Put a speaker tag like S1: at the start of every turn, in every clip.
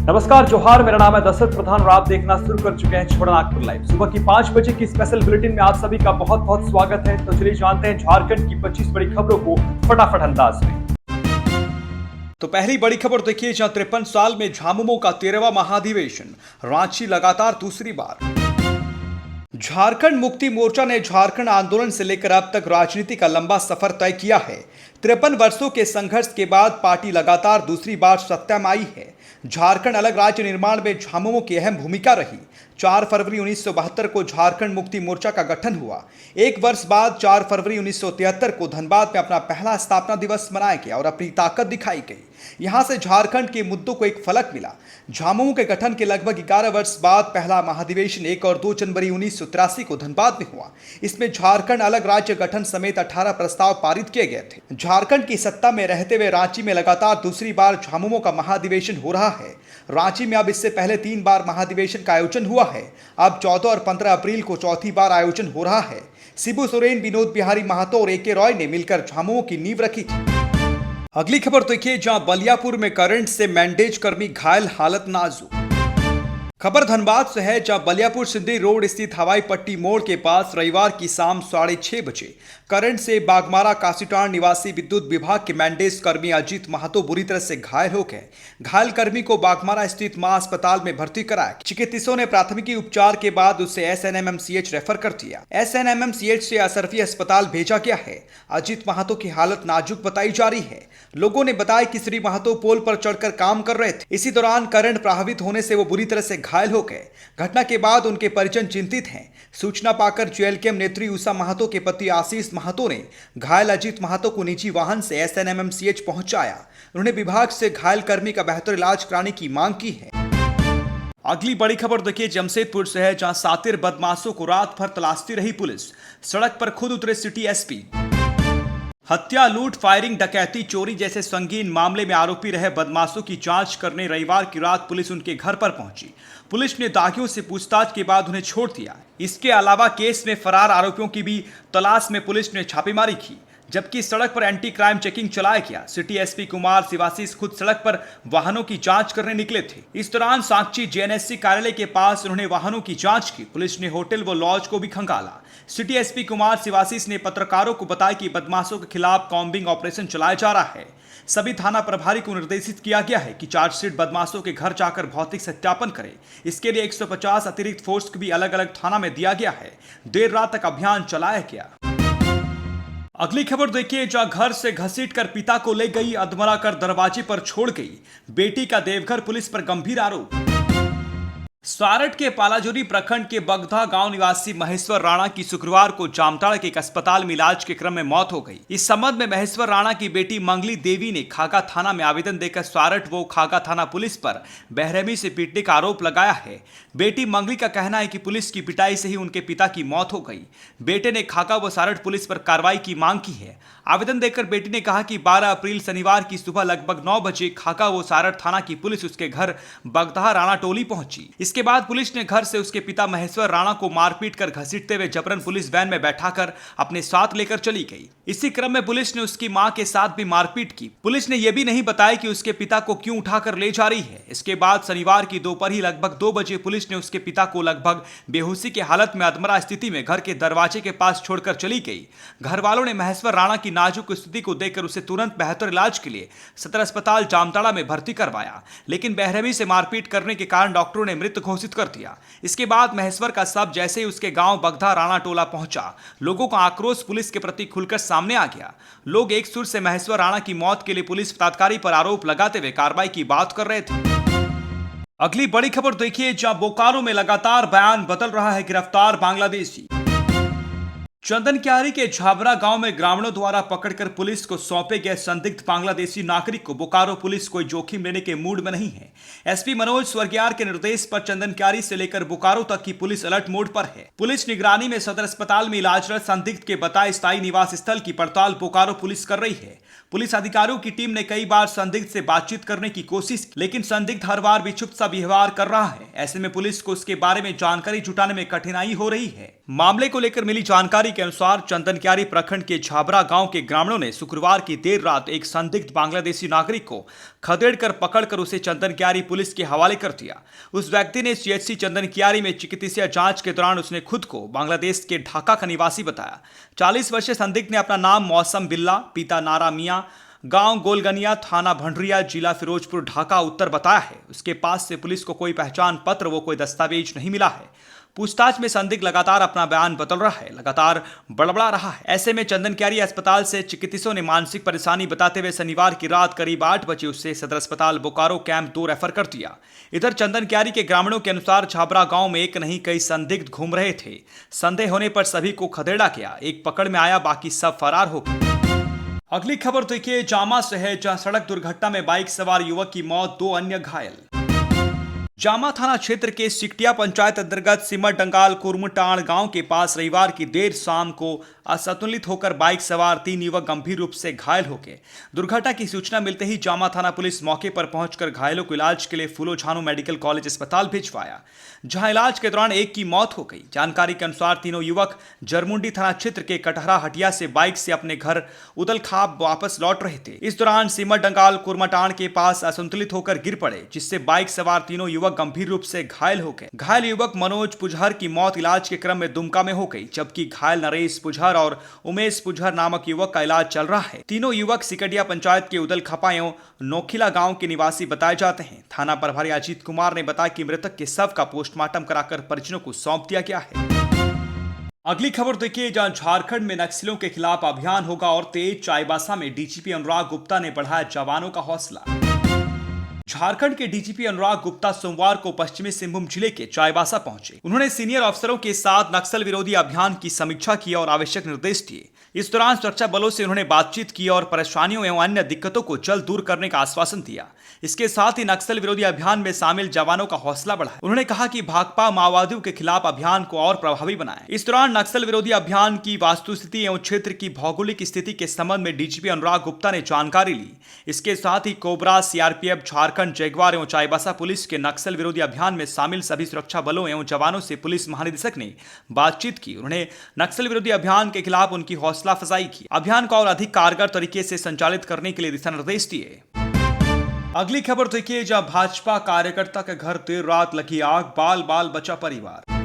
S1: नमस्कार, जोहार। मेरा नाम है दशरथ प्रधान और आप देखना शुरू कर चुके हैं छोटा नागपुर लाइव। सुबह की 5 बजे की स्पेशल बुलेटिन में आप सभी का बहुत बहुत स्वागत है। तो चलिए जानते हैं झारखंड की 25 बड़ी खबरों को फटाफट अंदाज में। तो पहली बड़ी खबर देखिए, जहां 53 साल में झामुमो का 13वां महाधिवेशन, रांची लगातार दूसरी बार। झारखंड मुक्ति मोर्चा ने झारखंड आंदोलन से लेकर अब तक राजनीति का लंबा सफर तय किया है। 53 वर्षों के संघर्ष के बाद पार्टी लगातार दूसरी बार सत्ता में आई है। झारखंड अलग राज्य निर्माण में झामुमो की अहम भूमिका रही। 4 फरवरी 1972 को झारखंड मुक्ति मोर्चा का गठन हुआ। एक वर्ष बाद 4 फरवरी 1973 को धनबाद में अपना पहला स्थापना दिवस मनाया गया और अपनी ताकत दिखाई गई। यहां से झारखंड के मुद्दों को एक फलक मिला। झामुमो के गठन के लगभग 11 वर्ष बाद पहला महाधिवेशन 1 और 2 जनवरी 1983 को धनबाद में हुआ। इसमें झारखंड अलग राज्य गठन समेत 18 प्रस्ताव पारित किए गए थे। झारखंड की सत्ता में रहते हुए रांची में लगातार दूसरी बार झामुमो का महाधिवेशन हो रहा है। रांची में अब इससे पहले 3 बार महाधिवेशन का आयोजन हुआ है। अब 14 और 15 अप्रैल को चौथी बार आयोजन हो रहा है। शिबू सोरेन, विनोद बिहारी महतो और AK रॉय ने मिलकर झामुमो की नींव रखी थी। अगली खबर देखिए, जहां बलियापुर में करंट से मैंडेज कर्मी घायल, हालत नाजुक। खबर धनबाद से है, जहां बलियापुर सिंदरी रोड स्थित हवाई पट्टी मोड़ के पास रविवार की शाम 6:30 बजे करंट से बागमारा काशीटांड निवासी विद्युत विभाग के मैंडेज कर्मी अजीत महतो बुरी तरह से घायल हो गए। घायल कर्मी को बागमारा स्थित मां अस्पताल में भर्ती कराया। चिकित्सकों ने प्राथमिकी उपचार के बाद उसे SNMMCH रेफर कर दिया। SNMMCH से असरफी अस्पताल भेजा गया है। अजीत महतो की हालत नाजुक बताई जा रही है। लोगों ने बताया कि श्री महतो पोल पर चढ़कर काम कर रहे थे। इसी दौरान करंट प्रभावित होने से वो बुरी तरह से घायल हो गए। घटना के बाद उनके परिजन चिंतित हैं। सूचना पाकर JLKM नेत्री उषा महतो के पति आशीष महतो ने घायल अजीत महतो को निजी वाहन से SNMMCH पहुंचाया। उन्होंने विभाग से घायल कर्मी का बेहतर इलाज कराने की मांग की है। अगली बड़ी खबर देखिए, जमशेदपुर से है, जहां सातिर बदमाशों को रात भर तलाशती रही पुलिस। सड़क पर खुद उतरे सिटी SP। हत्या, लूट, फायरिंग, डकैती, चोरी जैसे संगीन मामले में आरोपी रहे बदमाशों की जांच करने रविवार की रात पुलिस उनके घर पर पहुंची। पुलिस ने दागियों से पूछताछ के बाद उन्हें छोड़ दिया। इसके अलावा केस में फरार आरोपियों की भी तलाश में पुलिस ने छापेमारी की, जबकि सड़क पर एंटी क्राइम चेकिंग चलाया गया। सिटी SP कुमार शिवाशीष खुद सड़क पर वाहनों की जांच करने निकले थे। इस दौरान साक्षी JNSC कार्यालय के पास उन्होंने वाहनों की जांच की। पुलिस ने होटल व लॉज को भी खंगाला। सिटी SP कुमार शिवाशीष ने पत्रकारों को बताया कि बदमाशों के खिलाफ कॉम्बिंग ऑपरेशन चलाया जा रहा है। सभी थाना प्रभारी को निर्देशित किया गया है कि चार्जशीट बदमाशों के घर जाकर भौतिक सत्यापन करें। इसके लिए 150 अतिरिक्त फोर्स भी अलग अलग थाना में दिया गया है। देर रात तक अभियान चलाया गया। अगली खबर देखिए, जहां घर से घसीटकर पिता को ले गई, अधमरा कर दरवाजे पर छोड़ गई। बेटी का देवघर पुलिस पर गंभीर आरोप। सारट के पालाजुरी प्रखंड के बगधा गांव निवासी महेश्वर राणा की शुक्रवार को जामताड़ा के एक अस्पताल में इलाज के क्रम में मौत हो गई। इस संबंध में महेश्वर राणा की बेटी मंगली देवी ने खाका थाना में आवेदन देकर सारट व खाका थाना पुलिस पर बेरहमी से पीटने का आरोप लगाया है। बेटी मंगली का कहना है कि पुलिस की पिटाई से ही उनके पिता की मौत हो गई। बेटे ने खाका व सारट पुलिस पर कार्रवाई की मांग की है। आवेदन देकर बेटी ने कहा कि 12 अप्रैल शनिवार की सुबह लगभग 9 बजे खाका व सारट थाना की पुलिस उसके घर बगधा राणा टोली पहुंची। इसके बाद पुलिस ने घर से उसके पिता महेश्वर राणा को मारपीट कर घसीटते हुए जबरन पुलिस वैन में बैठाकर अपने साथ लेकर चली गई। इसी क्रम में पुलिस ने उसकी मां के साथ भी मारपीट की। पुलिस ने यह भी नहीं बताया कि उसके पिता को क्यों उठाकर ले जा रही है। इसके बाद शनिवार की दोपहर ही लगभग 2 बजे पुलिस ने उसके पिता को लगभग बेहोशी की हालत में अधमरा स्थिति में घर के दरवाजे के पास छोड़कर चली गई। घर वालों ने महेश्वर राणा की नाजुक स्थिति को देखकर उसे तुरंत बेहतर इलाज के लिए सदर अस्पताल जामताड़ा में भर्ती करवाया, लेकिन बेरहमी से मारपीट करने के कारण डॉक्टरों ने मृत घोषित कर दिया। इसके बाद महेश्वर का शव जैसे ही उसके गांव बगधा राणा टोला पहुंचा, लोगों का आक्रोश पुलिस के प्रति खुलकर सामने आ गया। लोग एक सुर से महेश्वर राणा की मौत के लिए पुलिस पदाधिकारी पर आरोप लगाते हुए कार्रवाई की बात कर रहे थे। अगली बड़ी खबर देखिए, जहां बोकारो में लगातार बयान बदल रहा है गिरफ्तार बांग्लादेशी। चंदनक्यारी के झाबरा गांव में ग्रामीणों द्वारा पकड़कर पुलिस को सौंपे गए संदिग्ध बांग्लादेशी नागरिक को बोकारो पुलिस कोई जोखिम लेने के मूड में नहीं है। SP मनोज स्वर्गियार के निर्देश पर चंदनक्यारी से लेकर बोकारो तक की पुलिस अलर्ट मोड पर है। पुलिस निगरानी में सदर अस्पताल में इलाजरत संदिग्ध के बताए स्थायी निवास स्थल की पड़ताल बोकारो पुलिस कर रही है। पुलिस अधिकारियों की टीम ने कई बार संदिग्ध से बातचीत करने की कोशिश, लेकिन संदिग्ध हर बार विक्षुब्ध सा व्यवहार कर रहा है। ऐसे में पुलिस को उसके बारे में जानकारी जुटाने में कठिनाई हो रही है। मामले को लेकर मिली जानकारी के अनुसार चंदनक्यारी प्रखंड के झाबरा गांव के ग्रामीणों ने शुक्रवार की देर रात एक संदिग्ध बांग्लादेशी नागरिक को खदेड़कर पकड़कर उसे चंदनक्यारी पुलिस के हवाले कर दिया। उस व्यक्ति ने सीएचसी चंदनक्यारी में चिकित्सीय जांच के दौरान उसने खुद को बांग्लादेश के ढाका का निवासी बताया। 40 वर्षीय संदिग्ध ने अपना नाम मौसम बिल्ला, पिता नारा मियां, गांव गोलगनिया, थाना भंडरिया, जिला फिरोजपुर, ढाका उत्तर बताया है। उसके पास से पुलिस को कोई पहचान पत्र वो कोई दस्तावेज नहीं मिला है। पूछताछ में संदिग्ध लगातार अपना बयान बदल रहा है, लगातार बड़बड़ा रहा है। ऐसे में चंदनक्यारी अस्पताल से चिकित्सकों ने मानसिक परेशानी बताते हुए शनिवार की रात करीब 8 बजे उसे सदर अस्पताल बोकारो कैंप 2 रेफर कर दिया। इधर चंदनक्यारी के ग्रामीणों के अनुसार छाबरा गांव में एक नहीं कई संदिग्ध घूम रहे थे। संदेह होने पर सभी को खदेड़ा गया, एक पकड़ में आया, बाकी सब फरार हो गए। अगली खबर देखिए जामा से है, जहां सड़क दुर्घटना में बाइक सवार युवक की मौत, 2 अन्य घायल। जामा थाना क्षेत्र के सिकटिया पंचायत अंतर्गत सिमर डंगाल कुरमुटाण गांव के पास रविवार की देर शाम को असंतुलित होकर बाइक सवार 3 युवक गंभीर रूप से घायल हो गए। दुर्घटना की सूचना मिलते ही जामा थाना पुलिस मौके पर पहुंचकर घायलों को इलाज के लिए फूलो झानो मेडिकल कॉलेज अस्पताल भिजवाया, जहां इलाज के दौरान एक की मौत हो गई। जानकारी के अनुसार तीनों युवक जरमुंडी थाना क्षेत्र के कटहरा हटिया से बाइक से अपने घर उदलखाब वापस लौट रहे थे। इस दौरान सिमर डंगाल कुरमुटाण के पास असंतुलित होकर गिर पड़े, जिससे बाइक सवार तीनों युवक गंभीर रूप से घायल हो गए। घायल युवक मनोज पुजहर की मौत इलाज के क्रम में दुमका में हो गई, जबकि घायल नरेश पुजहर और उमेश पुजहर नामक युवक का इलाज चल रहा है। तीनों युवक सिकटिया पंचायत के उदलखपा एवं नोखिला गांव के निवासी बताए जाते हैं। थाना प्रभारी अजीत कुमार ने बताया कि मृतक के शव का पोस्टमार्टम कराकर परिजनों को सौंप दिया गया है। अगली खबर देखिए, जहां झारखंड में नक्सलियों के खिलाफ अभियान होगा और तेज, चाईबासा में डीजीपी अनुराग गुप्ता ने बढ़ाया जवानों का हौसला। झारखंड के डीजीपी अनुराग गुप्ता सोमवार को पश्चिमी सिंहभूम जिले के चाईबासा पहुंचे। उन्होंने सीनियर अफसरों के साथ नक्सल विरोधी अभियान की समीक्षा की और आवश्यक निर्देश दिए। इस दौरान सुरक्षा बलों से उन्होंने बातचीत की और परेशानियों एवं अन्य दिक्कतों को जल्द दूर करने का आश्वासन दिया। इसके साथ ही नक्सल विरोधी अभियान में शामिल जवानों का हौसला बढ़ाया। उन्होंने कहा कि भाकपा माओवादियों के खिलाफ अभियान को और प्रभावी बनाए। इस दौरान नक्सल विरोधी अभियान की वास्तुस्थिति एवं क्षेत्र की भौगोलिक स्थिति के संबंध में डीजीपी अनुराग गुप्ता ने जानकारी ली। इसके साथ ही कोबरा, सीआरपीएफ, झारखंड जगुआर एवं चाईबासा पुलिस के नक्सल विरोधी अभियान में शामिल सभी सुरक्षा बलों एवं जवानों से पुलिस महानिदेशक ने बातचीत की। उन्होंने नक्सल विरोधी अभियान के खिलाफ उनकी हौसला अफजाई की, अभियान को और अधिक कारगर तरीके से संचालित करने के लिए दिशा निर्देश दिए। अगली खबर देखिए, जहां भाजपा कार्यकर्ता के घर देर रात लगी आग, बाल बाल बचा परिवार।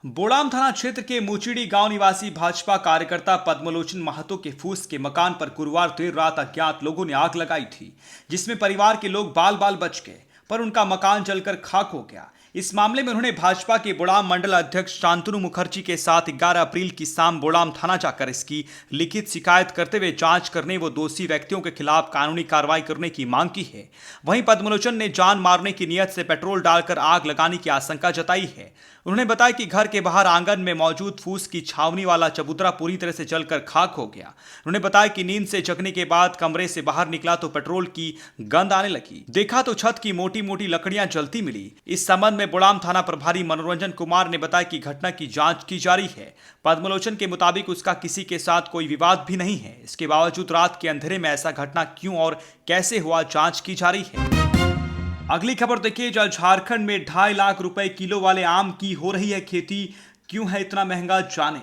S1: बोड़ाम थाना क्षेत्र के मुचीड़ी गांव निवासी भाजपा कार्यकर्ता पद्मलोचन महतो के फूस के मकान पर गुरुवार देर रात अज्ञात लोगों ने आग लगाई थी, जिसमें परिवार के लोग बाल बाल बच गए, पर उनका मकान जलकर खाक हो गया। इस मामले में उन्होंने भाजपा के बोड़ाम मंडल अध्यक्ष शांतनु मुखर्जी के साथ 11 अप्रैल की शाम बोड़ाम थाना जाकर इसकी लिखित शिकायत करते हुए जांच करने व दोषी व्यक्तियों के खिलाफ कानूनी कार्रवाई करने की मांग की है। वहीं पद्मलोचन ने जान मारने की नियत से पेट्रोल डालकर आग लगाने की आशंका जताई है। उन्होंने बताया कि घर के बाहर आंगन में मौजूद फूस की छावनी वाला चबूतरा पूरी तरह से जलकर खाक हो गया। उन्होंने बताया कि नींद से जगने के बाद कमरे से बाहर निकला तो पेट्रोल की गंध आने लगी, देखा तो छत की मोटी मोटी लकड़ियां जलती मिली। इस संबंध में बोड़ाम थाना प्रभारी मनोरंजन कुमार ने बताया कि घटना की जांच की जा रही है। पद्मलोचन के मुताबिक उसका किसी के साथ कोई विवाद भी नहीं है। इसके बावजूद रात के अंधेरे में ऐसा घटना क्यों और कैसे हुआ, जांच की जा रही है। अगली खबर देखिए, जहां झारखंड में 2.5 लाख रुपए किलो वाले आम की हो रही है खेती, क्यों है इतना महंगा, जाने।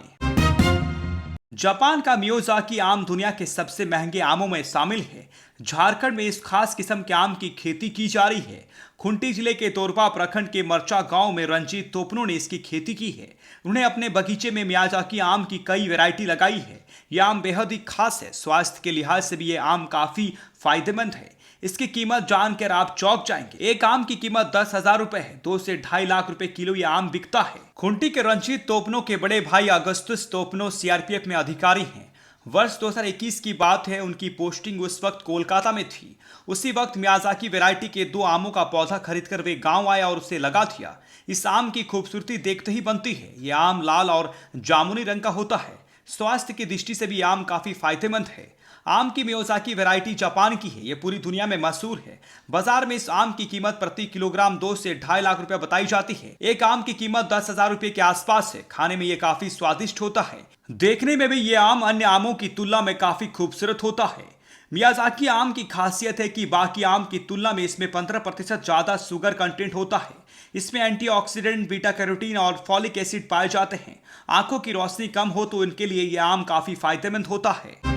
S1: जापान का मियाज़ाकी आम दुनिया के सबसे महंगे आमों में शामिल है। झारखंड में इस खास किस्म के आम की खेती की जा रही है। खुंटी जिले के तोरपा प्रखंड के मरचा गांव में रंजीत तोपनो ने इसकी खेती की है। उन्हें अपने बगीचे में मियाज़ाकी आम की कई वैरायटी लगाई है। यह आम बेहद ही खास है। स्वास्थ्य के लिहाज से भी ये आम काफी फायदेमंद है। इसकी कीमत जानकर आप चौंक जाएंगे। एक आम की कीमत 10,000 रुपए है। 2 से 2.5 लाख रुपए किलो यह आम बिकता है। खुंटी के रंजीत तोपनो के बड़े भाई अगस्तुस तोपनो सीआरपीएफ में अधिकारी हैं। वर्ष 2021 की बात है, उनकी पोस्टिंग उस वक्त कोलकाता में थी। उसी वक्त मियाज़ाकी वैरायटी के 2 आमों का पौधा खरीदकर वे गांव आया और उसे लगा दिया। इस आम की खूबसूरती देखते ही बनती है। यह आम लाल और जामुनी रंग का होता है। स्वास्थ्य की दृष्टि से भी आम काफी फायदेमंद है। आम की मियाज़ाकी वैरायटी जापान की है। यह पूरी दुनिया में मशहूर है। बाजार में इस आम की कीमत प्रति किलोग्राम 2 से 2.5 लाख रुपए बताई जाती है। एक आम की कीमत 10,000 रुपए के आसपास है। खाने में यह काफी स्वादिष्ट होता है। देखने में भी यह आम अन्य आमों की तुलना में काफी खूबसूरत होता है। मियाज़ाकी आम की खासियत है कि बाकी आम की तुलना में इसमें 15% ज़्यादा शुगर कंटेंट होता है। इसमें एंटीऑक्सीडेंट, बीटा कैरोटीन और फॉलिक एसिड पाए जाते हैं। आंखों की रोशनी कम हो तो इनके लिए यह आम काफी फायदेमंद होता है।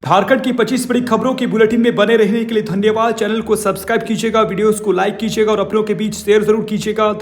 S1: झारखंड की 25 बड़ी खबरों की बुलेटिन में बने रहने के लिए धन्यवाद। चैनल को सब्सक्राइब कीजिएगा, वीडियोस को लाइक कीजिएगा और अपनों के बीच शेयर जरूर कीजिएगा।